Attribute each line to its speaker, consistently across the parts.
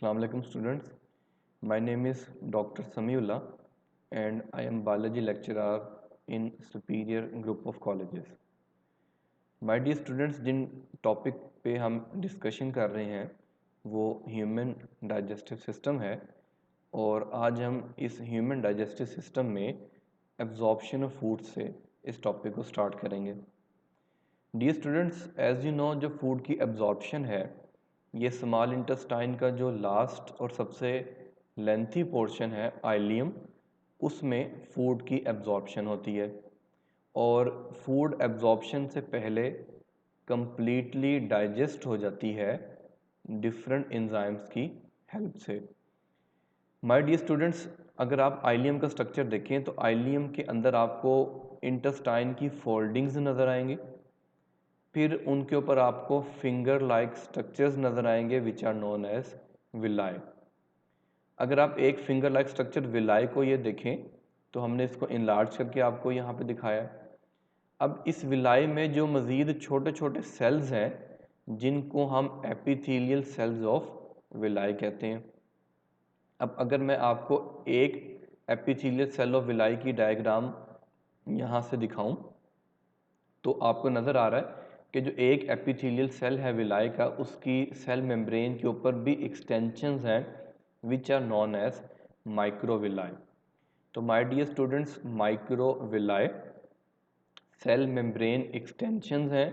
Speaker 1: Assalamu alaikum students. My name is Dr. Samiullah and I am biology lecturer in Superior Group of Colleges. My dear students, जिन topic पे हम discussion कर रहे हैं वो human digestive system है और आज हम इस ह्यूमन डाइजेस्टिव सिस्टम में एब्जॉर्प्शन ऑफ फूड से इस टॉपिक को स्टार्ट करेंगे। Dear students, as you know, जो फूड की एब्जॉर्प्शन है ये स्मॉल इंटेस्टाइन का जो लास्ट और सबसे लेंथी पोर्शन है आइलियम, उसमें फूड की एब्जॉर्प्शन होती है और फूड एब्जॉर्प्शन से पहले कंप्लीटली डाइजेस्ट हो जाती है डिफरेंट एंजाइम्स की हेल्प से। माय डियर स्टूडेंट्स, अगर आप आइलियम का स्ट्रक्चर देखें तो आइलियम के अंदर आपको इंटेस्टाइन की फोल्डिंग्स नज़र आएंगी, फिर उनके ऊपर आपको फिंगर लाइक स्ट्रक्चर्स नज़र आएंगे which are known as villi. अगर आप एक फिंगर लाइक स्ट्रक्चर विलाई को ये देखें तो हमने इसको इनलार्ज करके आपको यहाँ पे दिखाया। अब इस विलाई में जो मज़ीद छोटे छोटे सेल्स हैं जिनको हम एपिथेलियल सेल्स ऑफ विलाई कहते हैं। अब अगर मैं आपको एक एपिथेलियल सेल ऑफ विलाई की डायग्राम यहाँ से दिखाऊं तो आपको नज़र आ रहा है कि जो एक एपिथेलियल सेल है विलाई का, उसकी सेल मेम्ब्रेन के ऊपर भी एक्सटेंशंस हैं which are known as microvilli. तो my dear students, microvilli cell membrane extensions हैं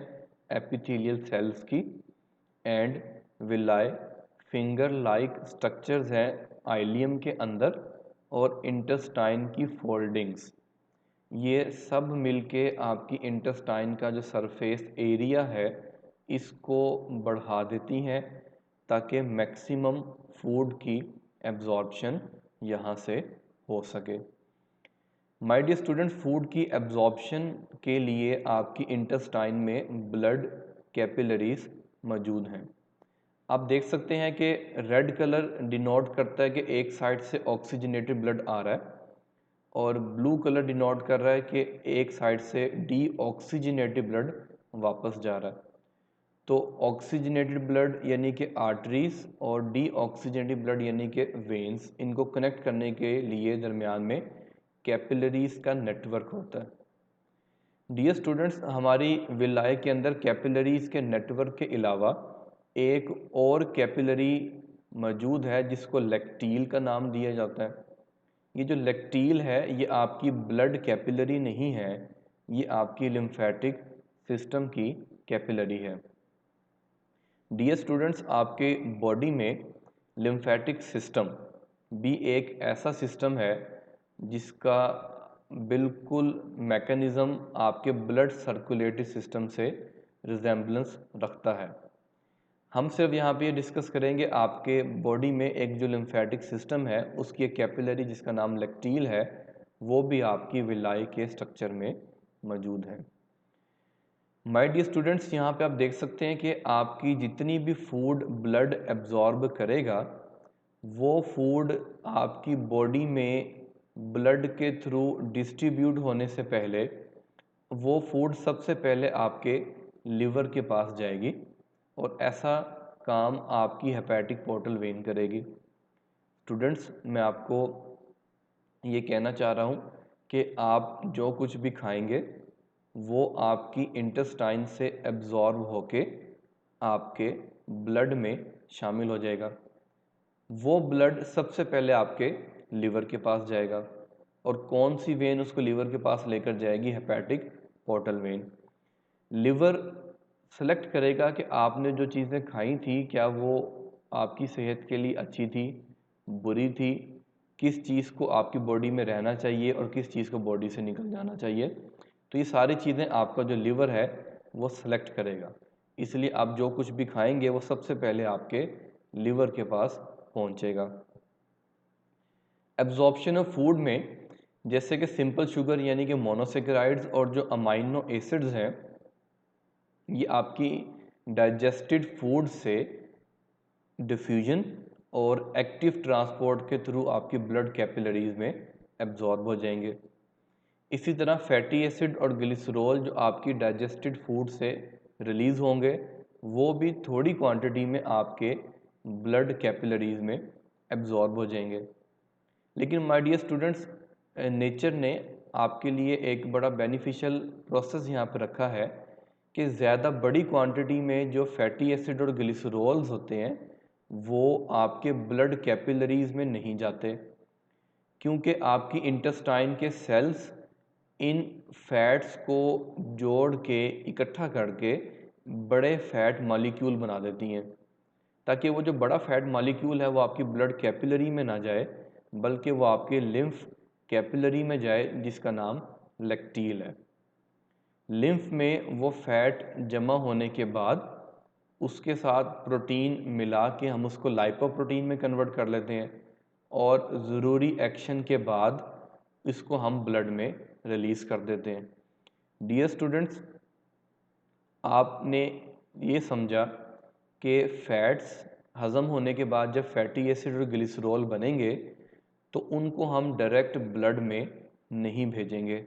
Speaker 1: एपिथेलियल सेल्स की and villi finger like structures हैं आइलियम के अंदर और इंटेस्टाइन की फोल्डिंग्स। ये सब मिलके आपकी इंटेस्टाइन का जो सरफेस एरिया है इसको बढ़ा देती हैं ताकि मैक्सिमम फूड की एब्जॉर्प्शन यहाँ से हो सके। माय डियर स्टूडेंट, फूड की एब्जॉर्प्शन के लिए आपकी इंटेस्टाइन में ब्लड कैपिलरीज मौजूद हैं। आप देख सकते हैं कि रेड कलर डिनोट करता है कि एक साइड से ऑक्सीजनेटेड ब्लड आ रहा है और ब्लू कलर डिनोट कर रहा है कि एक साइड से डीऑक्सीजनेटेड ब्लड वापस जा रहा है। तो ऑक्सीजनेटेड ब्लड यानी कि आर्टरीज और डीऑक्सीजनेटेड ब्लड यानी कि वेन्स, इनको कनेक्ट करने के लिए दरमियान में कैपिलरीज का नेटवर्क होता है। डियर स्टूडेंट्स, हमारी विलाई के अंदर कैपिलरीज के नेटवर्क के अलावा एक और कैपिलरी मौजूद है जिसको लैक्टील का नाम दिया जाता है। ये जो लैक्टील है ये आपकी ब्लड कैपिलरी नहीं है, ये आपकी लिम्फेटिक सिस्टम की कैपिलरी है। डियर स्टूडेंट्स, आपके बॉडी में लिम्फेटिक सिस्टम भी एक ऐसा सिस्टम है जिसका बिल्कुल मैकेनिज़्म आपके ब्लड सर्कुलेटरी सिस्टम से रिजेम्बलेंस रखता है। हम सिर्फ यहाँ पे ये डिस्कस करेंगे आपके बॉडी में एक जो लिम्फेटिक सिस्टम है उसकी एक कैपिलरी जिसका नाम लैक्टील है, वो भी आपकी विलाई के स्ट्रक्चर में मौजूद है। माय डियर स्टूडेंट्स, यहाँ पे आप देख सकते हैं कि आपकी जितनी भी फूड ब्लड एब्जॉर्ब करेगा वो फूड आपकी बॉडी में ब्लड के थ्रू डिस्ट्रीब्यूट होने से पहले वो फूड सबसे पहले आपके लिवर के पास जाएगी और ऐसा काम आपकी हेपेटिक पोर्टल वेन करेगी। स्टूडेंट्स, मैं आपको ये कहना चाह रहा हूँ कि आप जो कुछ भी खाएंगे वो आपकी इंटेस्टाइन से एब्जॉर्ब होके आपके ब्लड में शामिल हो जाएगा। वो ब्लड सबसे पहले आपके लिवर के पास जाएगा और कौन सी वेन उसको लिवर के पास लेकर जाएगी? Hepatic portal vein. Liver select करेगा कि आपने जो चीज़ें खाई थी क्या वो आपकी सेहत के लिए अच्छी थी, बुरी थी, किस चीज़ को आपकी बॉडी में रहना चाहिए और किस चीज़ को बॉडी से निकल जाना चाहिए। तो ये सारी चीज़ें आपका जो लिवर है वो सेलेक्ट करेगा, इसलिए आप जो कुछ भी खाएंगे वो सबसे पहले आपके लिवर के पास पहुंचेगा। एब्जॉर्प्शन ऑफ फूड में जैसे कि सिंपल शुगर यानी कि मोनोसेकेराइड्स और जो अमाइनो एसिड्स हैं ये आपकी डाइजेस्टेड फूड से डिफ्यूजन और एक्टिव ट्रांसपोर्ट के थ्रू आपकी ब्लड कैपिलरीज में एब्जॉर्ब हो जाएंगे। इसी तरह फैटी एसिड और ग्लिसरॉल जो आपकी डाइजेस्टेड फूड से रिलीज़ होंगे वो भी थोड़ी क्वांटिटी में आपके ब्लड कैपिलरीज में एब्जॉर्ब हो जाएंगे। लेकिन माय डियर स्टूडेंट्स, नेचर ने आपके लिए एक बड़ा बेनिफिशियल प्रोसेस यहाँ पर रखा है कि ज़्यादा बड़ी क्वांटिटी में जो फैटी एसिड और ग्लिसरॉल्स होते हैं वो आपके ब्लड कैपिलरीज में नहीं जाते, क्योंकि आपकी इंटेस्टाइन के सेल्स इन फैट्स को जोड़ के इकट्ठा करके बड़े फैट मॉलिक्यूल बना देती हैं, ताकि वो जो बड़ा फैट मॉलिक्यूल है वो आपकी ब्लड कैपिलरी में ना जाए, बल्कि वो आपके लिम्फ कैपिलरी में जाए, जिसका नाम लैक्टील है। लिम्फ में वो फैट जमा होने के बाद उसके साथ प्रोटीन मिला के हम उसको लाइपोप्रोटीन में कन्वर्ट कर लेते हैं, और ज़रूरी एक्शन के बाद इसको हम ब्लड में रिलीज़ कर देते हैं। डियर स्टूडेंट्स, आपने ये समझा कि फैट्स हज़म होने के बाद जब फैटी एसिड और ग्लिसरॉल बनेंगे तो उनको हम डायरेक्ट ब्लड में नहीं भेजेंगे,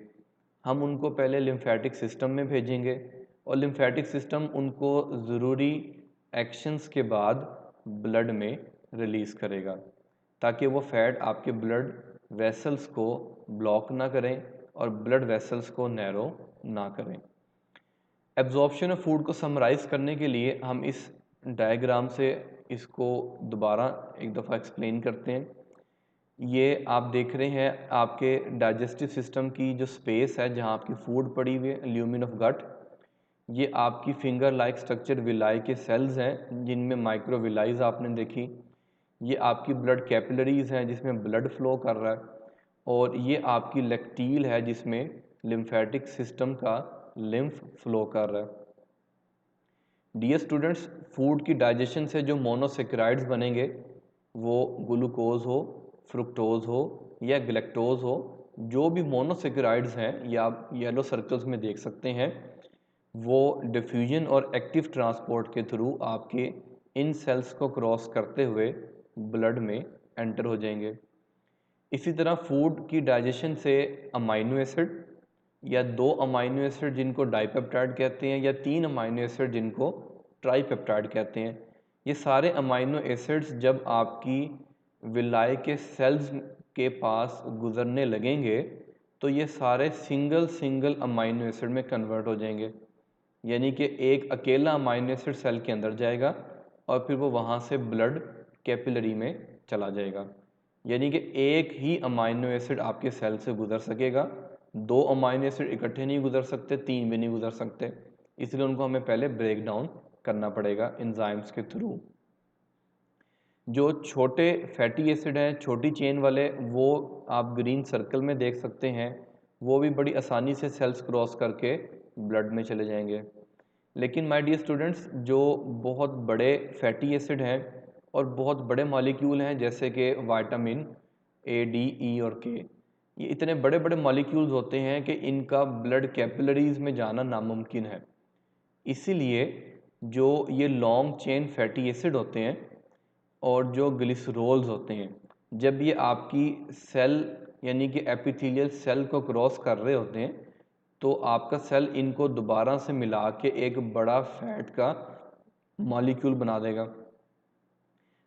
Speaker 1: हम उनको पहले लिम्फेटिक सिस्टम में भेजेंगे, और लिम्फेटिक सिस्टम उनको ज़रूरी एक्शंस के बाद ब्लड में रिलीज़ करेगा, ताकि वो फैट आपके ब्लड वेसल्स को ब्लॉक ना करें और ब्लड वेसल्स को नैरो ना करें। एब्जॉर्प्शन ऑफ फूड को समराइज़ करने के लिए हम इस डायग्राम से इसको दोबारा एक दफ़ा एक्सप्लेन करते हैं। ये आप देख रहे हैं आपके डाइजेस्टिव सिस्टम की जो स्पेस है जहाँ आपकी फूड पड़ी हुई है, ल्यूमेन ऑफ गट। ये आपकी फिंगर लाइक स्ट्रक्चर विलाई के सेल्स हैं जिनमें माइक्रोविलाइज आपने देखी। ये आपकी ब्लड कैपिलरीज हैं जिसमें ब्लड फ्लो कर रहा है, और ये आपकी लैक्टील है जिसमें लिम्फेटिक सिस्टम का लिम्फ फ्लो कर रहा है। डियर स्टूडेंट्स, फूड की डाइजेशन से जो मोनोसेक्राइड्स बनेंगे, वो ग्लूकोज हो, फ्रुक्टोज हो या ग्लैक्टोज हो, जो भी मोनोसेक्राइड्स हैं या आप येलो सर्कल्स में देख सकते हैं, वो डिफ्यूजन और एक्टिव ट्रांसपोर्ट के थ्रू आपके इन सेल्स को क्रॉस करते हुए ब्लड में एंटर हो जाएंगे। इसी तरह फूड की डाइजेशन से अमाइनो एसिड या 2 अमाइनो एसिड जिनको डाइपेप्टाइड कहते हैं या 3 अमाइनो एसिड जिनको ट्राईपेप्टाइड कहते हैं, ये सारे अमाइनो एसिड्स जब आपकी विलाई के सेल्स के पास गुजरने लगेंगे तो ये सारे सिंगल अमाइनो एसिड में कन्वर्ट हो जाएंगे, यानी कि एक अकेला अमाइनो एसिड सेल के अंदर जाएगा और फिर वो वहाँ से ब्लड कैपिलरी में चला जाएगा। यानी कि एक ही अमाइनो एसिड आपके सेल से गुजर सकेगा, 2 अमाइनो एसिड इकट्ठे नहीं गुजर सकते, 3 भी नहीं गुजर सकते, इसलिए उनको हमें पहले ब्रेक डाउन करना पड़ेगा एंजाइम्स के थ्रू। जो छोटे फैटी एसिड हैं, छोटी चेन वाले, वो आप ग्रीन सर्कल में देख सकते हैं, वो भी बड़ी आसानी से सेल्स क्रॉस करके ब्लड में चले जाएंगे। लेकिन माय डियर स्टूडेंट्स, जो बहुत बड़े फैटी एसिड हैं और बहुत बड़े मॉलिक्यूल हैं जैसे कि विटामिन ए, डी, ई और के, ये इतने बड़े बड़े मॉलिक्यूल्स होते हैं कि इनका ब्लड कैपिलरीज में जाना नामुमकिन है। इसीलिए जो ये लॉन्ग चेन फैटी एसिड होते हैं और जो ग्लिसरॉल्स होते हैं, जब ये आपकी सेल यानी कि एपिथेलियल सेल को क्रॉस कर रहे होते हैं तो आपका सेल इनको दोबारा से मिला के एक बड़ा फैट का मॉलिक्यूल बना देगा।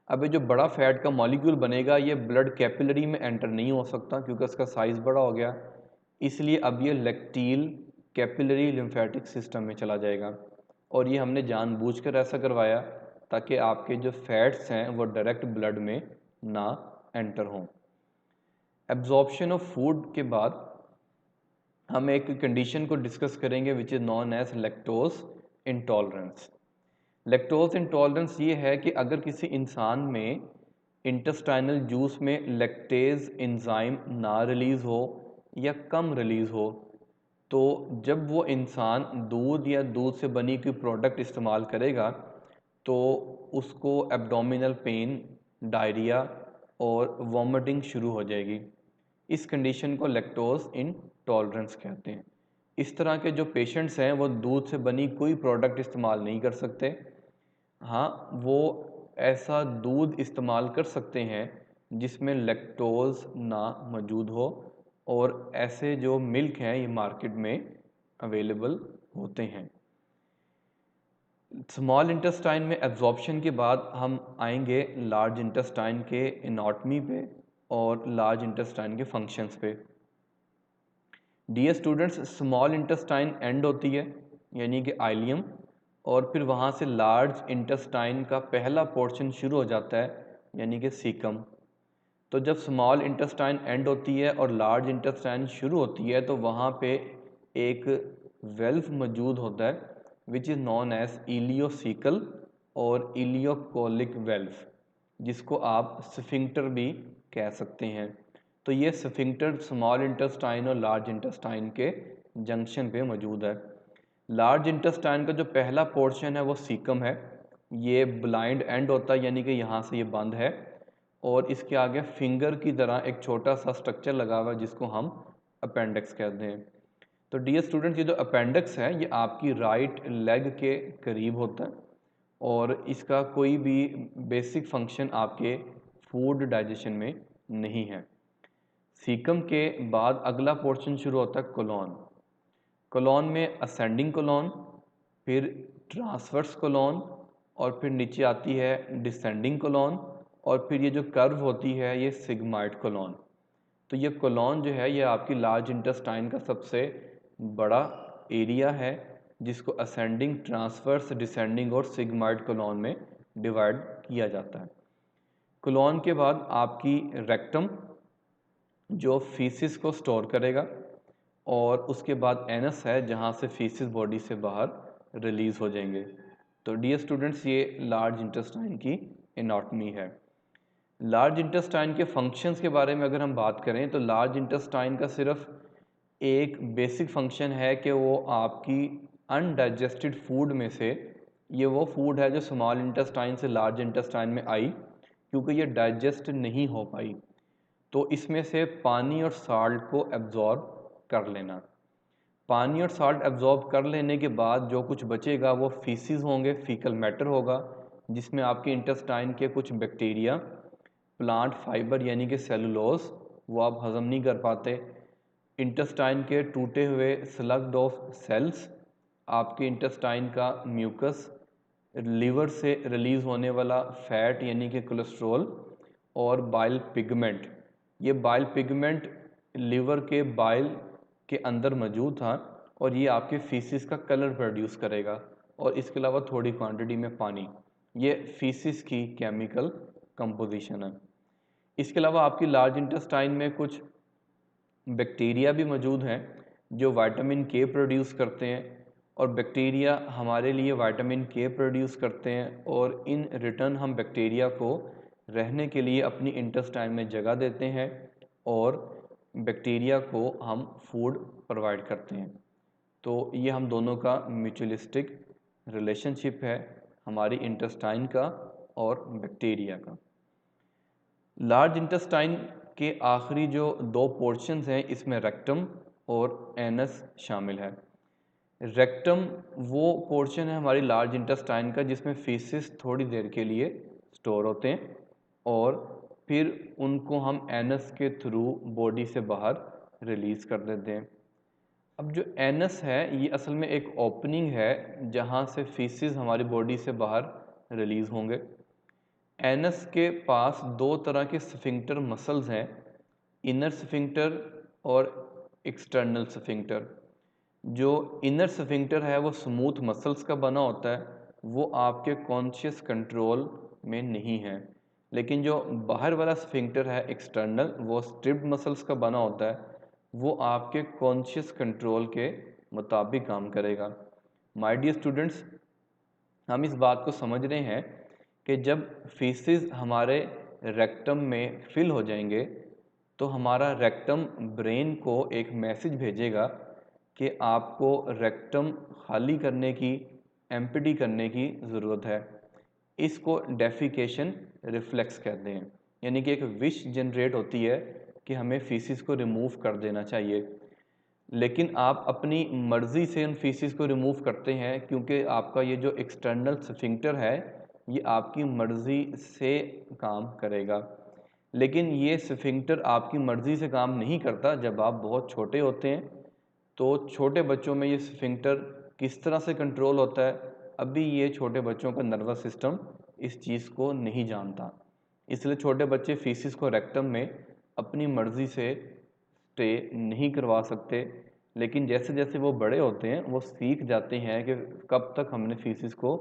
Speaker 1: अब ये जो बड़ा फैट का मॉलिक्यूल बनेगा ये ब्लड कैपिलरी में एंटर नहीं हो सकता क्योंकि उसका साइज़ बड़ा हो गया, इसलिए अब ये लैक्टील कैपिलरी लिम्फेटिक सिस्टम में चला जाएगा। और ये हमने जानबूझकर ऐसा करवाया ताकि आपके जो फैट्स हैं वो डायरेक्ट ब्लड में ना एंटर हों। एब्जॉर्प्शन ऑफ फूड के बाद हम एक कंडीशन को डिस्कस करेंगे which is known as lactose intolerance. Lactose intolerance ये है कि अगर किसी इंसान में इंटेस्टाइनल जूस में लैक्टेज एंजाइम ना रिलीज़ हो या कम रिलीज़ हो, तो जब वो इंसान दूध या दूध से बनी कोई प्रोडक्ट इस्तेमाल करेगा तो उसको एब्डोमिनल पेन, डायरिया और वॉमिटिंग शुरू हो जाएगी। इस कंडीशन को लैक्टोज इंटॉलरेंस कहते हैं। इस तरह के जो पेशेंट्स हैं वो दूध से बनी कोई प्रोडक्ट इस्तेमाल नहीं कर सकते। हाँ, वो ऐसा दूध इस्तेमाल कर सकते हैं जिसमें लैक्टोज ना मौजूद हो, और ऐसे जो मिल्क हैं ये मार्केट में अवेलेबल होते हैं। स्मॉल इंटेस्टाइन में एब्जॉर्प्शन के बाद हम आएंगे लार्ज इंटेस्टाइन के एनाटॉमी पे और लार्ज इंटेस्टाइन के फंक्शंस पे। Dear students, small intestine end होती है यानी कि आइलियम, और फिर वहाँ से लार्ज इंटेस्टाइन का पहला पोर्शन शुरू हो जाता है यानी कि सीकम। तो जब स्मॉल इंटेस्टाइन एंड होती है और लार्ज इंटेस्टाइन शुरू होती है तो वहाँ पे एक वेल्व मौजूद होता है which is known as ileocecal और इलियोकोलिक वेल्व, जिसको आप स्फिंक्टर भी कह सकते हैं। तो ये स्फिंक्टर स्मॉल इंटेस्टाइन और लार्ज इंटेस्टाइन के जंक्शन पे मौजूद है। लार्ज इंटेस्टाइन का जो पहला पोर्शन है वो सीकम है, ये ब्लाइंड एंड होता है यानी कि यहाँ से ये बंद है, और इसके आगे फिंगर की तरह एक छोटा सा स्ट्रक्चर लगा हुआ है जिसको हम अपेंडिक्स कहते हैं। तो डियर स्टूडेंट्स, ये जो अपेंडिक्स है ये आपकी राइट लेग के करीब होता है और इसका कोई भी बेसिक फंक्शन आपके फूड डाइजेशन में नहीं है। सीकम के बाद अगला पोर्शन शुरू होता है कोलॉन। कोलॉन में असेंडिंग कोलॉन, फिर ट्रांसवर्स कोलॉन, और फिर नीचे आती है डिसेंडिंग कोलॉन, और फिर ये जो कर्व होती है ये सिग्माइड कोलॉन। तो ये कोलॉन जो है ये आपकी लार्ज इंटेस्टाइन का सबसे बड़ा एरिया है जिसको असेंडिंग, ट्रांसवर्स, डिसेंडिंग और सिग्माइड कोलॉन में डिवाइड किया जाता है। कोलॉन के बाद आपकी रेक्टम जो फीसिस को स्टोर करेगा, और उसके बाद एनस है जहाँ से फीसिस बॉडी से बाहर रिलीज हो जाएंगे। तो डियर स्टूडेंट्स, ये लार्ज इंटेस्टाइन की एनाटॉमी है। लार्ज इंटेस्टाइन के फंक्शंस के बारे में अगर हम बात करें तो लार्ज इंटेस्टाइन का सिर्फ एक बेसिक फंक्शन है कि वो आपकी अनडाइजेस्टेड फूड में से ये वो फूड है जो स्मॉल इंटेस्टाइन से लार्ज इंटेस्टाइन में आई, क्योंकि ये डाइजेस्ट नहीं हो पाई, तो इसमें से पानी और साल्ट को एब्जॉर्ब कर लेना। पानी और साल्ट एब्जॉर्ब कर लेने के बाद जो कुछ बचेगा वो फीसिस होंगे, फीकल मैटर होगा, जिसमें आपके इंटेस्टाइन के कुछ बैक्टीरिया, प्लांट फाइबर यानी कि सेलुलोज, वो आप हज़म नहीं कर पाते, इंटेस्टाइन के टूटे हुए स्लग्ड ऑफ सेल्स, आपके इंटेस्टाइन का म्यूकस, लीवर से रिलीज़ होने वाला फैट यानी कि कोलेस्ट्रॉल, और बाइल पिगमेंट। ये बाइल पिगमेंट लीवर के बाइल के अंदर मौजूद था और ये आपके फीसिस का कलर प्रोड्यूस करेगा, और इसके अलावा थोड़ी क्वांटिटी में पानी। ये फीसिस की केमिकल कंपोजिशन है। इसके अलावा आपकी लार्ज इंटेस्टाइन में कुछ बैक्टीरिया भी मौजूद हैं जो विटामिन के प्रोड्यूस करते हैं, और बैक्टीरिया हमारे लिए विटामिन के प्रोड्यूस करते हैं, और इन रिटर्न हम बैक्टीरिया को रहने के लिए अपनी इंटेस्टाइन में जगह देते हैं और बैक्टीरिया को हम फूड प्रोवाइड करते हैं। तो ये हम दोनों का म्यूचुअलिस्टिक रिलेशनशिप है, हमारी इंटेस्टाइन का और बैक्टीरिया का। लार्ज इंटेस्टाइन के आखिरी जो दो पोर्शंस हैं इसमें रेक्टम और एनस शामिल है। रेक्टम वो पोर्शन है हमारी लार्ज इंटेस्टाइन का जिसमें फीसिस थोड़ी देर के लिए स्टोर होते हैं और फिर उनको हम एनस के थ्रू बॉडी से बाहर रिलीज़ कर देते हैं। अब जो एनस है ये असल में एक ओपनिंग है जहाँ से फीसिस हमारी बॉडी से बाहर रिलीज़ होंगे। एनस के पास दो तरह के स्फिंक्टर मसल्स हैं, इनर स्फिंक्टर और एक्सटर्नल स्फिंक्टर। जो इनर स्फिंक्टर है वो स्मूथ मसल्स का बना होता है, वो आपके कॉन्शियस कंट्रोल में नहीं है, लेकिन जो बाहर वाला स्फिंक्टर है एक्सटर्नल, वो स्ट्रिप्ड मसल्स का बना होता है, वो आपके कॉन्शियस कंट्रोल के मुताबिक काम करेगा। माय डियर स्टूडेंट्स, हम इस बात को समझ रहे हैं कि जब फीसिस हमारे रेक्टम में फिल हो जाएंगे तो हमारा रेक्टम ब्रेन को एक मैसेज भेजेगा कि आपको रेक्टम खाली करने की, एम्प्टी करने की ज़रूरत है। इसको डेफिकेशन रिफ्लेक्स कहते हैं, यानी कि एक विश जनरेट होती है कि हमें फीसिस को रिमूव कर देना चाहिए, लेकिन आप अपनी मर्ज़ी से उन फीसिस को रिमूव करते हैं क्योंकि आपका ये जो एक्सटर्नल स्फिंक्टर है ये आपकी मर्ज़ी से काम करेगा। लेकिन ये स्फिंक्टर आपकी मर्ज़ी से काम नहीं करता जब आप बहुत छोटे होते हैं। तो छोटे बच्चों में ये स्फिंक्टर किस तरह से कंट्रोल होता है, अभी ये छोटे बच्चों का नर्वस सिस्टम इस चीज़ को नहीं जानता, इसलिए छोटे बच्चे फीसिस को रेक्टम में अपनी मर्ज़ी से स्टे नहीं करवा सकते। लेकिन जैसे जैसे वो बड़े होते हैं वो सीख जाते हैं कि कब तक हमने फीसिस को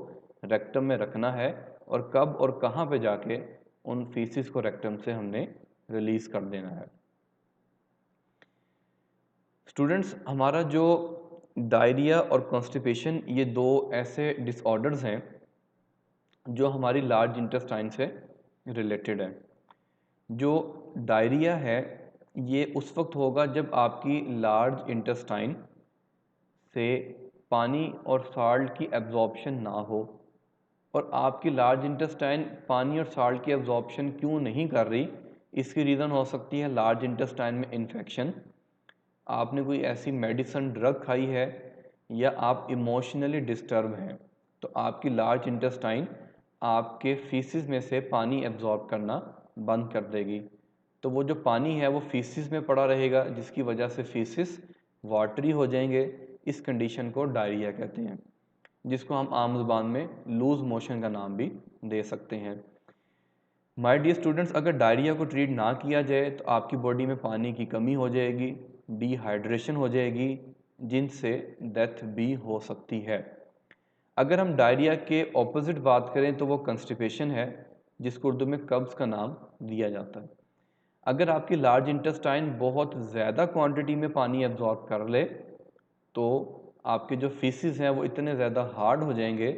Speaker 1: रेक्टम में रखना है और कब और कहाँ पे जाके उन फीसिस को रेक्टम से हमने रिलीज़ कर देना है। स्टूडेंट्स, हमारा जो डायरिया और कॉन्स्टिपेशन ये दो ऐसे डिसऑर्डर्स हैं जो हमारी लार्ज इंटेस्टाइन से रिलेटेड है। जो डायरिया है ये उस वक्त होगा जब आपकी लार्ज इंटेस्टाइन से पानी और साल्ट की एब्जॉर्प्शन ना हो। और आपकी लार्ज इंटेस्टाइन पानी और साल्ट की एब्जॉर्प्शन क्यों नहीं कर रही, इसकी रीज़न हो सकती है लार्ज इंटेस्टाइन में इन्फेक्शन, आपने कोई ऐसी मेडिसिन ड्रग खाई है, या आप इमोशनली डिस्टर्ब हैं। तो आपकी लार्ज इंटेस्टाइन आपके फीसिस में से पानी एब्जॉर्ब करना बंद कर देगी। तो वो जो पानी है वो फीसिस में पड़ा रहेगा, जिसकी वजह से फीसिस वाटरी हो जाएंगे। इस कंडीशन को डायरिया कहते हैं, जिसको हम आम ज़ुबान में लूज मोशन का नाम भी दे सकते हैं। माय डियर स्टूडेंट्स, अगर डायरिया को ट्रीट ना किया जाए तो आपकी बॉडी में पानी की कमी हो जाएगी, डिहाइड्रेशन हो जाएगी, जिनसे डेथ भी हो सकती है। अगर हम डायरिया के ऑपोजिट बात करें तो वो कंस्टिपेशन है, जिसको उर्दू में कब्ज़ का नाम दिया जाता है। अगर आपकी लार्ज इंटेस्टाइन बहुत ज़्यादा क्वांटिटी में पानी एब्जॉर्ब कर ले तो आपके जो फीसिस हैं वो इतने ज़्यादा हार्ड हो जाएंगे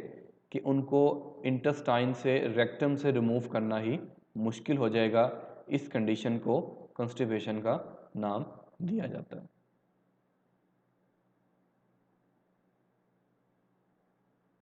Speaker 1: कि उनको इंटेस्टाइन से रेक्टम से रिमूव करना ही मुश्किल हो जाएगा। इस कंडीशन को कंस्टिपेशन का नाम दिया जाता है।